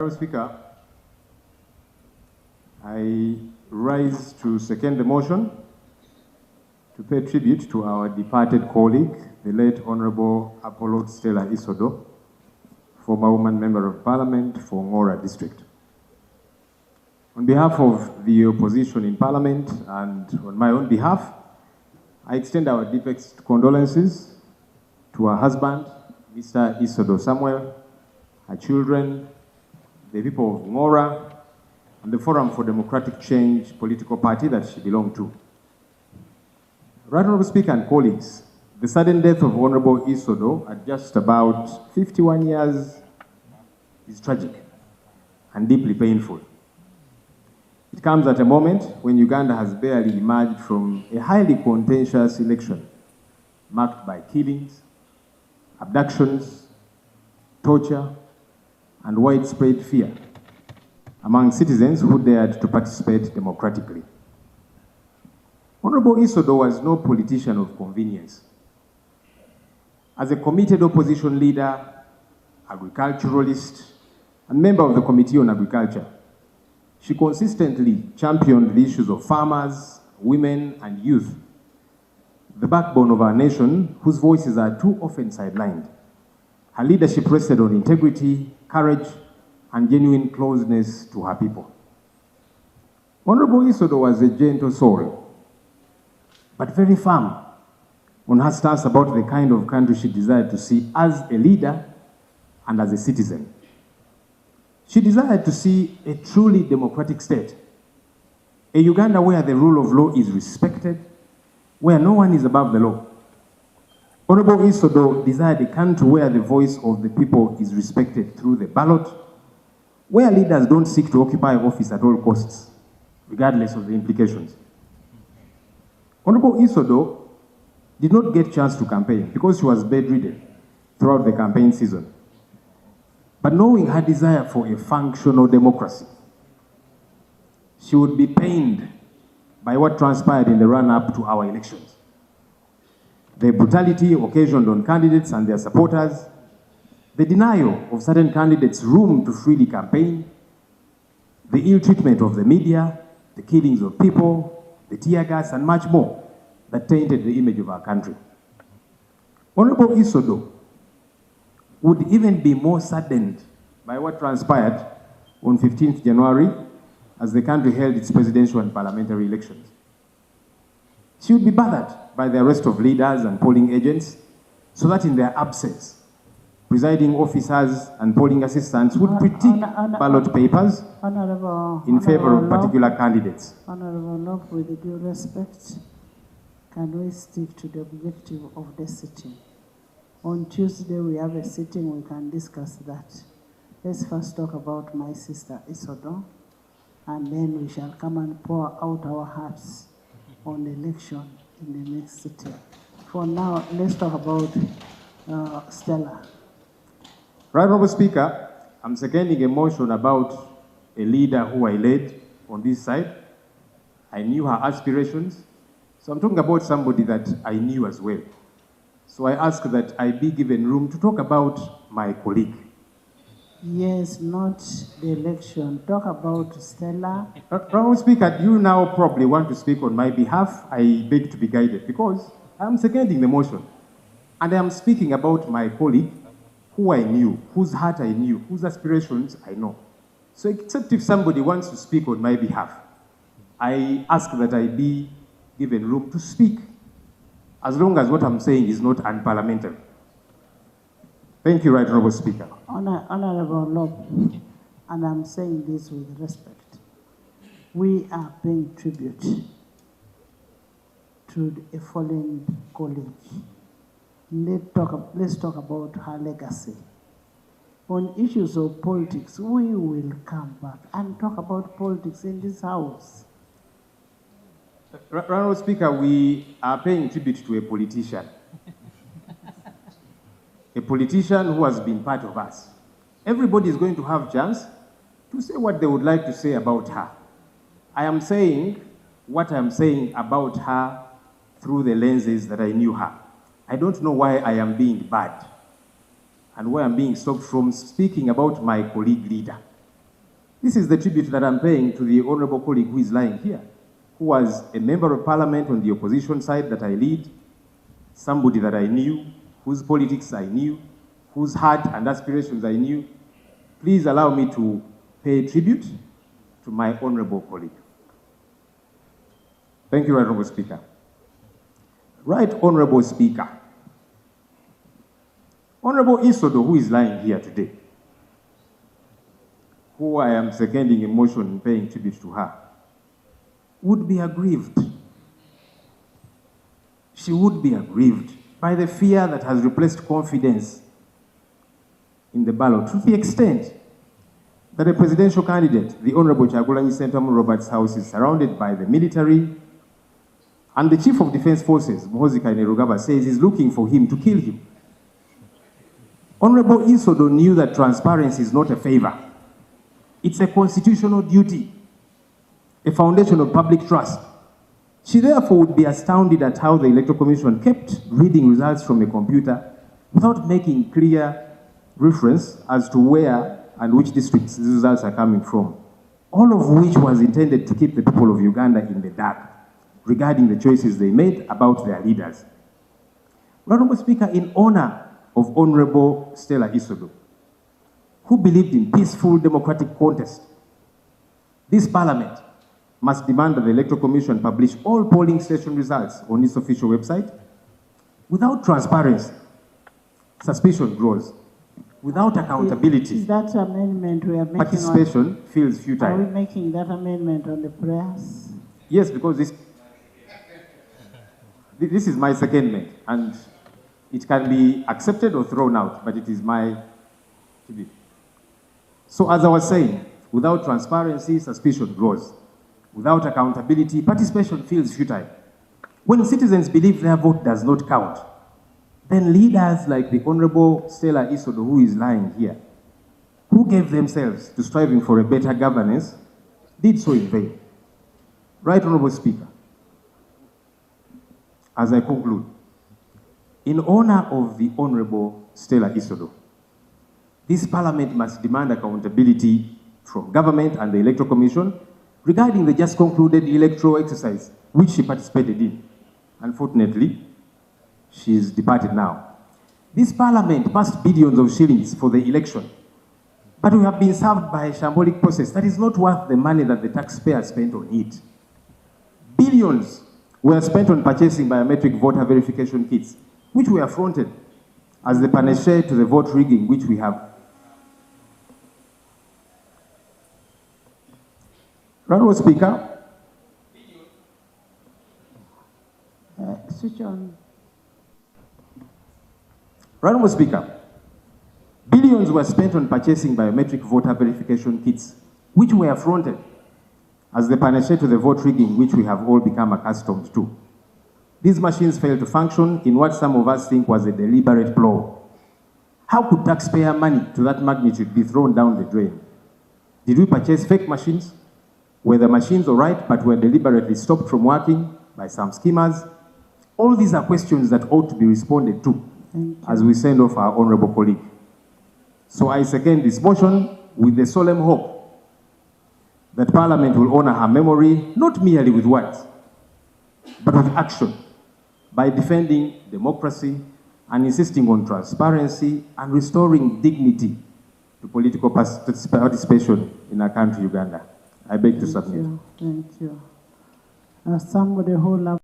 Mr. Speaker, I rise to second the motion to pay tribute to our departed colleague, the late Honorable Apollo Stella Isodo, former woman member of Parliament for Ngora District. On behalf of the opposition in Parliament and on my own behalf, I extend our deepest condolences to her husband, Mr. Isodo Samuel, her children, the people of Ngora, and the Forum for Democratic Change political party that she belonged to. Right Honorable Speaker and colleagues, the sudden death of Honorable Isodo at just about 51 years is tragic and deeply painful. It comes at a moment when Uganda has barely emerged from a highly contentious election marked by killings, abductions, torture, and widespread fear among citizens who dared to participate democratically. Honorable Isodo was no politician of convenience. As a committed opposition leader, agriculturalist, and member of the Committee on Agriculture, she consistently championed the issues of farmers, women, and youth, the backbone of our nation, whose voices are too often sidelined. Her leadership rested on integrity, courage, and genuine closeness to her people. Honorable Isodo was a gentle soul, but very firm on her stance about the kind of country she desired to see as a leader and as a citizen. She desired to see a truly democratic state, a Uganda where the rule of law is respected, where no one is above the law. Honorable Isodo desired a country where the voice of the people is respected through the ballot, where leaders don't seek to occupy office at all costs, regardless of the implications. Honorable Isodo did not get a chance to campaign because she was bedridden throughout the campaign season. But knowing her desire for a functional democracy, she would be pained by what transpired in the run-up to our elections. The brutality occasioned on candidates and their supporters, the denial of certain candidates room to freely campaign, the ill treatment of the media, the killings of people, the tear gas, and much more that tainted the image of our country. Honorable Isodo would even be more saddened by what transpired on 15th January as the country held its presidential and parliamentary elections. She would be bothered by the arrest of leaders and polling agents so that in their absence, presiding officers and polling assistants would critique ballot papers in favor of particular candidates. Honorable Locke, with due respect, can we stick to the objective of the sitting? On Tuesday, we have a sitting, we can discuss that. Let's first talk about my sister Isodo, and then we shall come and pour out our hearts on the election in the next sitting. For now, let's talk about Stella. Right, Honorable Speaker, I'm seconding a motion about a leader who I led on this side. I knew her aspirations, so I'm talking about somebody that I knew as well. So I ask that I be given room to talk about my colleague. Yes, not the election. Talk about Stella. Honorable Speaker, you now probably want to speak on my behalf. I beg to be guided because I'm seconding the motion. And I'm speaking about my colleague who I knew, whose heart I knew, whose aspirations I know. So except if somebody wants to speak on my behalf, I ask that I be given room to speak, as long as what I'm saying is not unparliamentary. Thank you, Right Honorable Speaker. Honorable Locke, and I'm saying this with respect. We are paying tribute to a fallen colleague. Let's talk about her legacy. On issues of politics, we will come back and talk about politics in this house. Honorable Speaker, we are paying tribute to a politician. A politician who has been part of us. Everybody is going to have a chance to say what they would like to say about her. I am saying what I am saying about her through the lenses that I knew her. I don't know why I am being bad and why I'm being stopped from speaking about my colleague leader. This is the tribute that I'm paying to the honorable colleague who is lying here, who was a member of parliament on the opposition side that I lead, somebody that I knew, whose politics I knew, whose heart and aspirations I knew. Please allow me to pay tribute to my honorable colleague. Thank you, Honorable Speaker. Right Honorable Speaker, Honorable Isodo, who is lying here today, who I am seconding a motion in paying tribute to her, would be aggrieved. She would be aggrieved by the fear that has replaced confidence in the ballot, to the extent that a presidential candidate, the Honorable Kyagulanyi Ssentamu Robert's house, is surrounded by the military, and the Chief of Defense Forces, Muhoozi Kainerugaba, says he's looking for him to kill him. Honorable Isodo knew that transparency is not a favor. It's a constitutional duty, a foundation of public trust. She therefore would be astounded at how the Electoral Commission kept reading results from a computer without making clear reference as to where and which districts these results are coming from, all of which was intended to keep the people of Uganda in the dark regarding the choices they made about their leaders. Honorable Speaker, in honor of Honorable Stella Isodo, who believed in peaceful democratic contest, this Parliament must demand that the Electoral Commission publish all polling station results on its official website. Without transparency, suspicion grows. Without accountability, is that amendment we are making participation feels futile. Are we making that amendment on the prayers? Yes, because this is my secondment, and it can be accepted or thrown out, but it is my tribute. So as I was saying, without transparency, suspicion grows. Without accountability, participation feels futile. When citizens believe their vote does not count, then leaders like the Honorable Stella Isodo, who is lying here, who gave themselves to striving for a better governance, did so in vain. Right Honorable Speaker, as I conclude, in honor of the Honorable Stella Isodo, this Parliament must demand accountability from government and the Electoral Commission regarding the just concluded electoral exercise which she participated in. Unfortunately, she is departed now. This Parliament passed billions of shillings for the election, but we have been served by a shambolic process that is not worth the money that the taxpayer spent on it. Billions were spent on purchasing biometric voter verification kits, which were fronted as the panacea to the vote rigging which we have. Honorable Speaker, Switch on. Honorable Speaker, billions were spent on purchasing biometric voter verification kits, which were fronted as the panacea to the vote rigging which we have all become accustomed to. These machines failed to function in what some of us think was a deliberate ploy. How could taxpayer money to that magnitude be thrown down the drain? Did we purchase fake machines? Were the machines all right but were deliberately stopped from working by some schemers? All these are questions that ought to be responded to as we send off our honorable colleague. So I second this motion with the solemn hope that Parliament will honor her memory, not merely with words, but with action, by defending democracy and insisting on transparency and restoring dignity to political participation in our country, Uganda. I beg to submit. Thank you. As somebody who loves